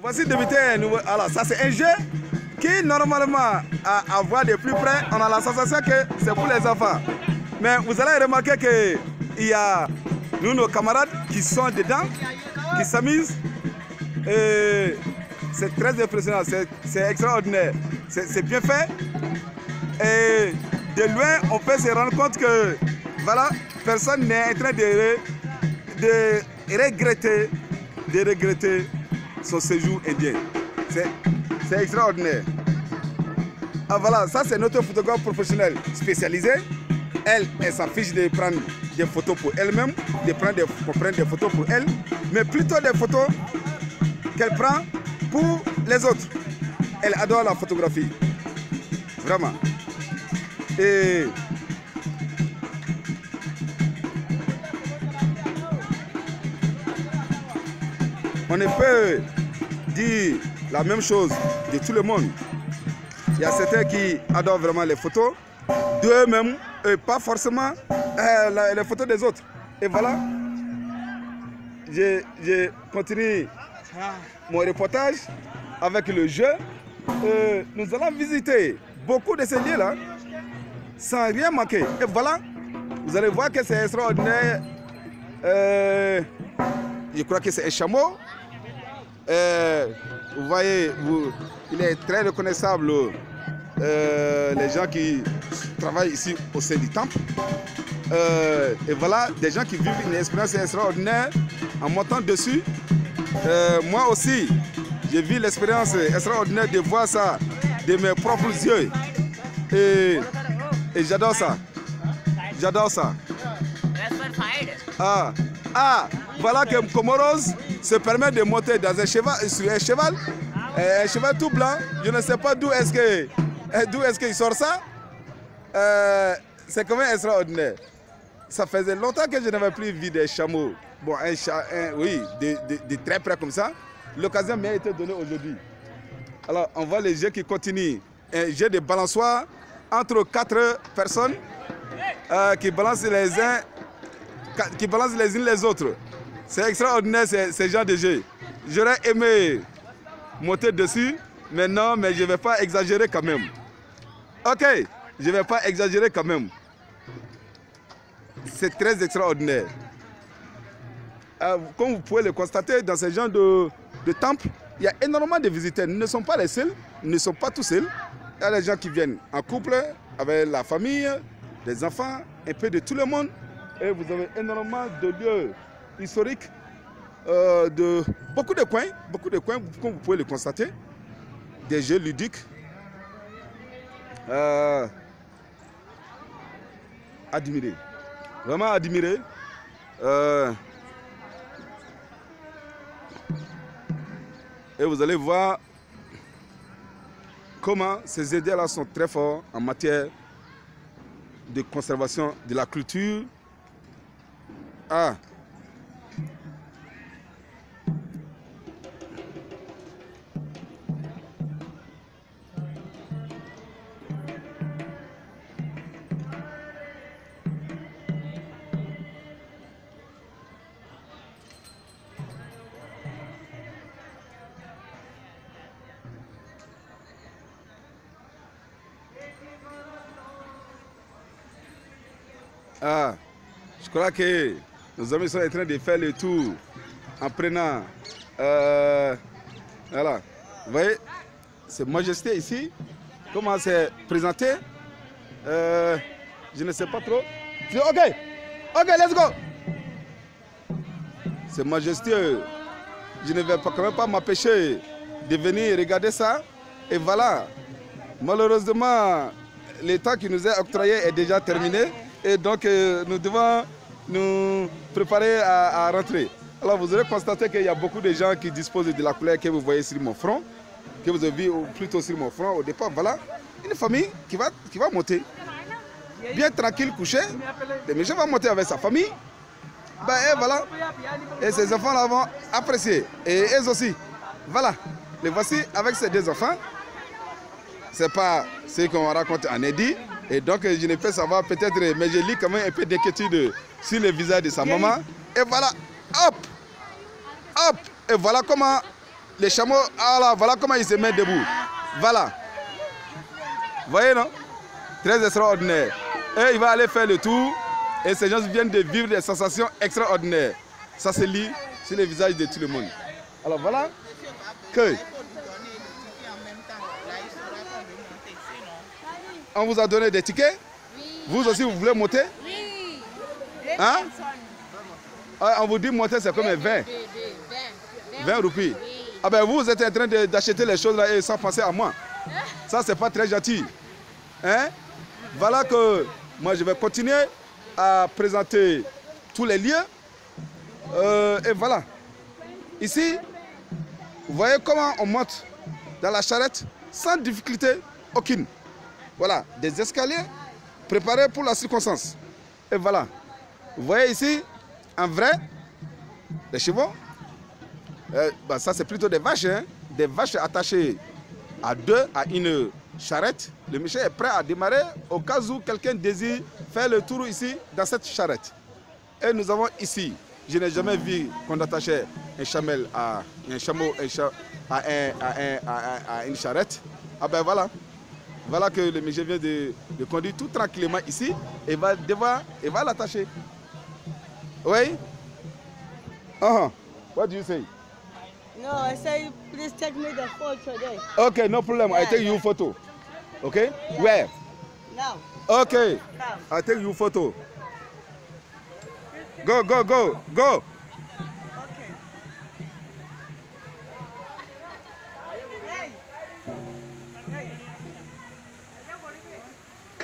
voici débuté un nouveau. Alors, ça, c'est un jeu qui, normalement, à voir de plus près, on a la sensation que c'est pour les enfants. Mais vous allez remarquer qu'il y a nous, nos camarades qui sont dedans, qui s'amusent. C'est très impressionnant, c'est extraordinaire. C'est bien fait. Et de loin, on peut se rendre compte que voilà, personne n'est en train de regretter son séjour indien. C'est extraordinaire. Ah voilà, ça c'est notre photographe professionnel spécialisé. Elle s'en fiche de prendre des photos pour elle-même, de prendre des photos pour elle, mais plutôt des photos qu'elle prend pour les autres. Elle adore la photographie. Vraiment. Et on ne peut dire la même chose de tout le monde. Il y a certains qui adorent vraiment les photos d'eux-mêmes et pas forcément les photos des autres. Et voilà, j'ai continué mon reportage avec le jeu. Nous allons visiter beaucoup de ces lieux-là sans rien manquer. Et voilà, vous allez voir que c'est extraordinaire. Je crois que c'est un chameau. Vous voyez, il est très reconnaissable. Les gens qui travaillent ici au sein du temple. Et voilà, des gens qui vivent une expérience extraordinaire en montant dessus. Moi aussi, j'ai vu l'expérience extraordinaire de voir ça de mes propres yeux. Et j'adore ça. J'adore ça. Voilà que Comoros se permet de monter dans un cheval, sur un cheval tout blanc. Je ne sais pas d'où est-ce qu'il sort ça. C'est quand même extraordinaire. Ça faisait longtemps que je n'avais plus vu des chameaux. Bon, oui, de très près comme ça. L'occasion m'a été donnée aujourd'hui. Alors, on voit les jeux qui continuent. Un jeu de balançoire entre 4 personnes qui balancent les unes les autres. C'est extraordinaire ce genre de jeu. J'aurais aimé monter dessus, mais non, mais je ne vais pas exagérer quand même. Ok, je ne vais pas exagérer quand même. C'est très extraordinaire. Comme vous pouvez le constater, dans ce genre de temple, il y a énormément de visiteurs. Nous ne sommes pas les seuls, nous ne sommes pas tous seuls. Il y a des gens qui viennent en couple, avec la famille, les enfants, un peu de tout le monde. Et vous avez énormément de lieux historiques, de beaucoup de coins, comme vous pouvez le constater. Des jeux ludiques. Admiré. Vraiment admiré. Et vous allez voir comment ces idées-là sont très forts en matière de conservation de la culture. Je crois que nos amis sont en train de faire le tour en prenant... voilà. Vous voyez, c'est majesté ici. Comment c'est présenté? Je ne sais pas trop. Ok, let's go. C'est majestueux. Je ne vais quand même pas m'empêcher de venir regarder ça. Et voilà. Malheureusement, le temps qui nous est octroyé est déjà terminé. Et donc, nous devons nous préparer à rentrer. Alors, vous aurez constaté qu'il y a beaucoup de gens qui disposent de la couleur que vous voyez sur mon front, que vous avez vu plutôt sur mon front au départ. Voilà, une famille qui va monter, bien tranquille, couché. Le monsieur va monter avec sa famille. Et voilà. Et ces enfants-là vont apprécier. Et eux aussi. Voilà. Les voici avec ces 2 enfants. Ce n'est pas ce qu'on raconte en édit. Et donc, je ne peux savoir peut-être, mais je lis quand même un peu d'inquiétude sur le visage de sa maman. Et voilà, hop, et voilà comment les chameaux, voilà comment ils se mettent debout. Voilà. Vous voyez, non? Très extraordinaire. Et il va aller faire le tour. Et ces gens viennent de vivre des sensations extraordinaires. Ça se lit sur les visages de tout le monde. Alors voilà que on vous a donné des tickets. Vous aussi, vous voulez monter? Oui. Hein? On vous dit monter, c'est comme 20 roupies. Ah ben vous êtes en train d'acheter les choses là et sans penser à moi. Ça, c'est pas très gentil. Hein? Voilà que moi, je vais continuer à présenter tous les lieux. Et voilà. Ici, vous voyez comment on monte dans la charrette sans difficulté aucune. Voilà, des escaliers préparés pour la circonstance. Et voilà. Vous voyez ici, en vrai, les chevaux. Ça, c'est plutôt des vaches. Hein? Des vaches attachées à deux à une charrette. Le monsieur est prêt à démarrer au cas où quelqu'un désire faire le tour ici dans cette charrette. Et nous avons ici, je n'ai jamais vu qu'on attachait un chameau à une charrette. Ah ben voilà. Voilà que le monsieur vient de conduire tout tranquillement ici et va l'attacher. Oui? What do you say? No, I say please take me the photo there. Okay, no problem. I take you photo. Okay? Yeah. Where? Now. Okay. Now. I take you photo. Go, go, go, go. Okay.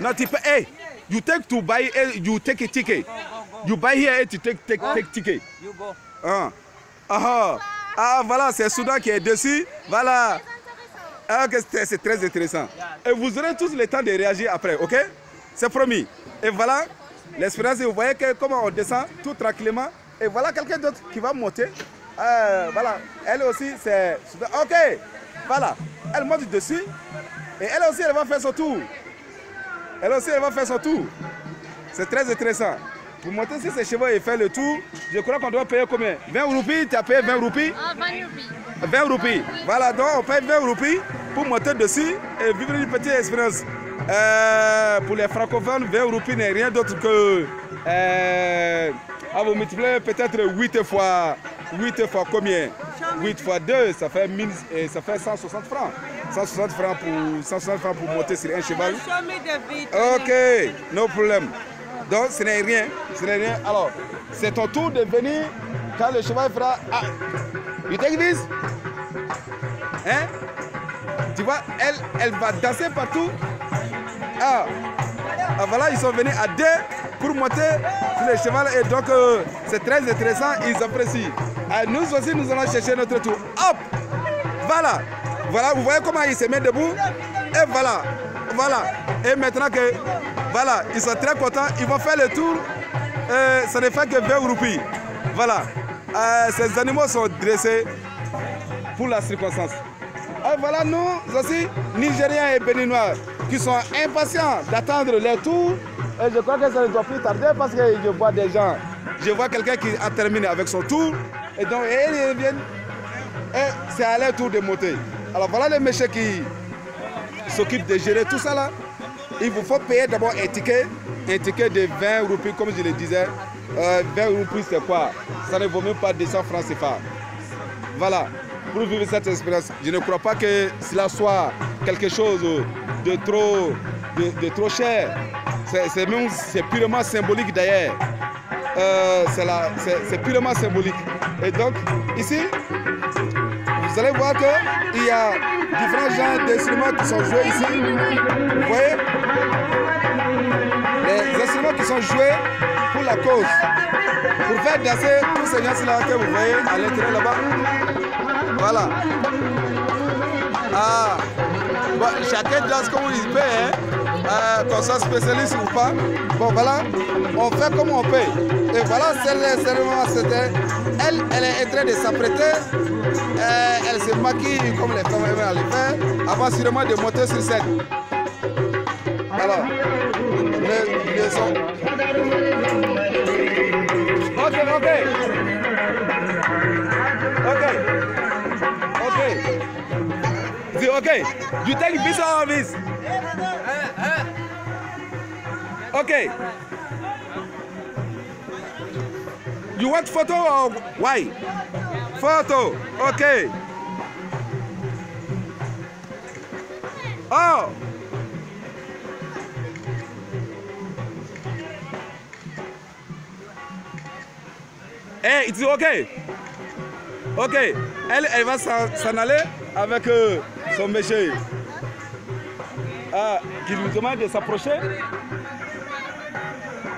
Not hey, you take to buy, you take a ticket. Go. You buy here to take ticket. You go. Voilà, c'est Soudan qui est dessus. Voilà. C'est très intéressant. Et vous aurez tous le temps de réagir après, ok? C'est promis. Et voilà, l'expérience, vous voyez que comment on descend tout tranquillement. Et voilà quelqu'un d'autre qui va monter. Voilà, elle aussi, c'est... Ok, voilà. Elle monte dessus. Et elle aussi, elle va faire son tour. Elle aussi, elle va faire son tour. C'est très intéressant. Pour monter sur ces chevaux et faire le tour, je crois qu'on doit payer combien? 20 roupies, tu as payé 20 roupies? 20 roupies. 20 roupies. Voilà, donc on paye 20 roupies pour monter dessus et vivre une petite expérience. Pour les francophones, 20 roupies n'est rien d'autre que... vous multipliez peut-être 8 fois combien? 8 fois 2, ça fait 160 francs. 160 francs pour monter sur un cheval. Ok, no problem. Donc ce n'est rien, Alors, c'est ton tour de venir quand le cheval fera... you take this? Hein? Tu vois, elle va danser partout. Voilà, ils sont venus à deux pour monter sur le cheval et donc c'est très intéressant, ils apprécient. Nous aussi, nous allons chercher notre tour. Hop! Voilà, vous voyez comment ils se mettent debout? Et voilà. Et maintenant que, voilà, ils sont très contents, ils vont faire le tour. Ça ne fait que 20 roupies. Voilà, ces animaux sont dressés pour la circonstance. Et voilà, nous aussi, Nigériens et Béninois, qui sont impatients d'attendre leur tour. Et je crois que ça ne doit plus tarder parce que je vois des gens. Je vois quelqu'un qui a terminé avec son tour. Et donc, ils reviennent. Et c'est à leur tour de monter. Alors voilà les messieurs qui s'occupent de gérer tout ça là. Il vous faut payer d'abord un ticket de 20 roupies, comme je le disais. 20 roupies, c'est quoi? Ça ne vaut même pas 200 francs CFA. Voilà, pour vivre cette expérience, je ne crois pas que cela soit quelque chose de trop cher. C'est purement symbolique d'ailleurs. C'est purement symbolique. Et donc, ici, vous allez voir qu'il y a différents genres d'instruments qui sont joués ici. Vous voyez? Les instruments qui sont joués pour la cause. Pour faire danser tous ces gens-là que vous voyez à l'intérieur là-bas. Voilà. Bon, chacun danse comme il peut, hein. Qu'on soit spécialiste ou pas. Bon, voilà. On fait comme on peut. Et voilà, elle est en train de s'apprêter. Elle se maquille comme les femmes aiment à le faire, avant sûrement de monter sur scène. Alors, le son. Ok. okay. You take video of this. Okay. You want photo or why? Photo. Okay. Oh. Hey, it's okay. Ok. Elle va s'en aller avec son monsieur. Qui lui demande de s'approcher.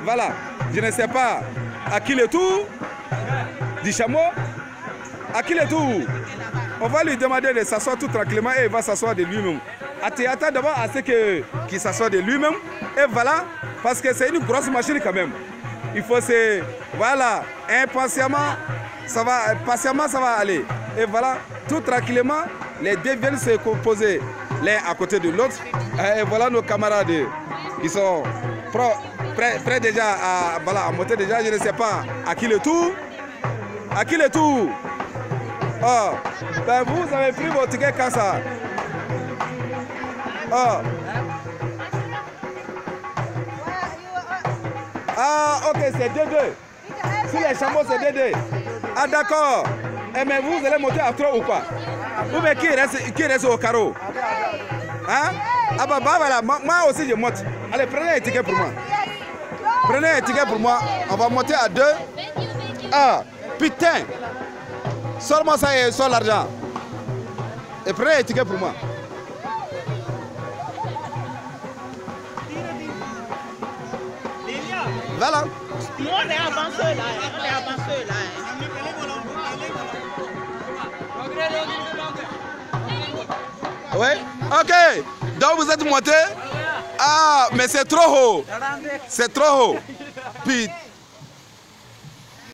Voilà. Je ne sais pas à qui le tour du chameau. À qui le tour. On va lui demander de s'asseoir tout tranquillement et il va s'asseoir de lui-même. Attends d'abord à ce qu'il s'assoie de lui-même. Et voilà. Parce que c'est une grosse machine quand même. Il faut se... Voilà. Impatiemment, ça va, patiemment, ça va aller. Et voilà. Tout tranquillement, les deux viennent se poser l'un à côté de l'autre. Et voilà nos camarades qui sont prêts déjà à monter déjà. Je ne sais pas à qui le tour. À qui le tour. Oh, ben vous avez pris vos tickets quand ça. Oh. Ah, ok, c'est 2-2. Si les chameaux, c'est 2-2. Ah, d'accord. Eh, mais vous allez monter à 3 ou pas? Ou bien qui reste au carreau? Hein? Ah, bah voilà, moi aussi je monte. Allez, prenez un ticket pour moi. Prenez un ticket pour moi. On va monter à 2. Ah, putain. Sors-moi ça et sors l'argent. Et prenez un ticket pour moi. Voilà. Nous, on est avancés là. On est avancés là. Oui. Ok. Donc vous êtes monté. Ah, mais c'est trop haut. C'est trop haut. Putain.